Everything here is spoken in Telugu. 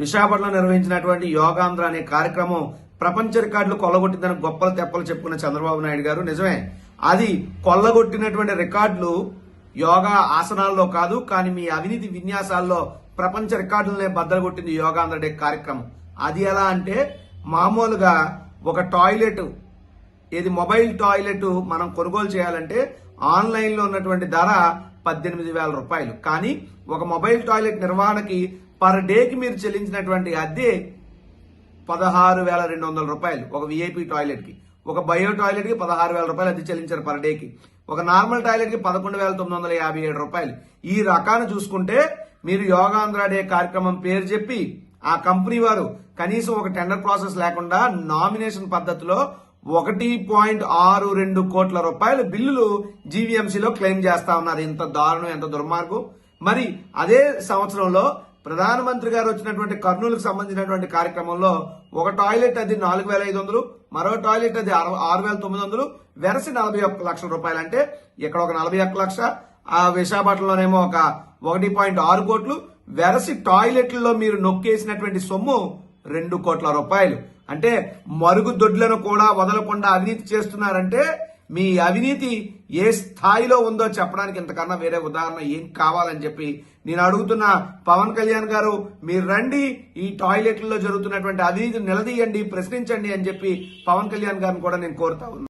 విశాఖపట్నంలో నిర్వహించినటువంటి యోగాంధ్ర అనే కార్యక్రమం ప్రపంచ రికార్డులు కొల్లగొట్టిందని గొప్పలు తెప్పలు చెప్పుకున్న చంద్రబాబు నాయుడు గారు నిజమే. అది కొల్లగొట్టినటువంటి రికార్డులు యోగా ఆసనాల్లో కాదు, కానీ మీ అవినీతి విన్యాసాల్లో ప్రపంచ రికార్డులనే బద్దలు కొట్టింది యోగాంధ్ర డే కార్యక్రమం. అది ఎలా అంటే మామూలుగా ఒక టాయిలెట్, ఇది మొబైల్ టాయిలెట్ మనం కొనుగోలు చేయాలంటే ఆన్లైన్ లో ఉన్నటువంటి ధర 18,000 రూపాయలు. కానీ ఒక మొబైల్ టాయిలెట్ నిర్వహణకి పర్ డేకి మీరు చెల్లించినటువంటి అద్దె 16,200 రూపాయలు. ఒక విఐపి టాయిలెట్ కి, ఒక బయో టాయిలెట్ కి 16,000 రూపాయలు అద్దె చెల్లించారు పర్ డేకి. ఒక నార్మల్ టాయిలెట్ కి 11,957 రూపాయలు. ఈ రకాన్ని చూసుకుంటే మీరు యోగాంధ్ర డే కార్యక్రమం పేరు చెప్పి ఆ కంపెనీ వారు కనీసం ఒక టెండర్ ప్రాసెస్ లేకుండా నామినేషన్ పద్ధతిలో 1.62 కోట్ల రూపాయల బిల్లులు జీవీఎంసీలో క్లెయిమ్ చేస్తా ఉన్నారు. ఎంత దారుణం, ఎంత దుర్మార్గం. మరి అదే సంవత్సరంలో ప్రధానమంత్రి గారు వచ్చినటువంటి కర్నూలుకు సంబంధించినటువంటి కార్యక్రమంలో ఒక టాయిలెట్ అది 4,500, మరో టాయిలెట్ అది 6,900, వెరసి 41 లక్షల రూపాయలు. అంటే ఇక్కడ ఒక 41 లక్ష, ఆ విశాఖపట్నంలోనేమో ఒక 1.6 కోట్లు, వెరసి టాయిలెట్లలో మీరు నొక్కేసినటువంటి సొమ్ము 2 కోట్ల రూపాయలు. అంటే మరుగుదొడ్లను కూడా వదలకుండా అవినీతి చేస్తున్నారంటే మీ అవినీతి ఏ స్థాయిలో ఉందో చెప్పడానికి ఇంతకన్నా వేరే ఉదాహరణ ఏం కావాలని చెప్పి నేను అడుగుతున్న పవన్ కళ్యాణ్ గారు, మీరు రండి, ఈ టాయిలెట్లలో జరుగుతున్నటువంటి అవినీతిని నిలదీయండి, ప్రశ్నించండి అని చెప్పి పవన్ కళ్యాణ్ గారిని కూడా నేను కోరుతా ఉన్నాను.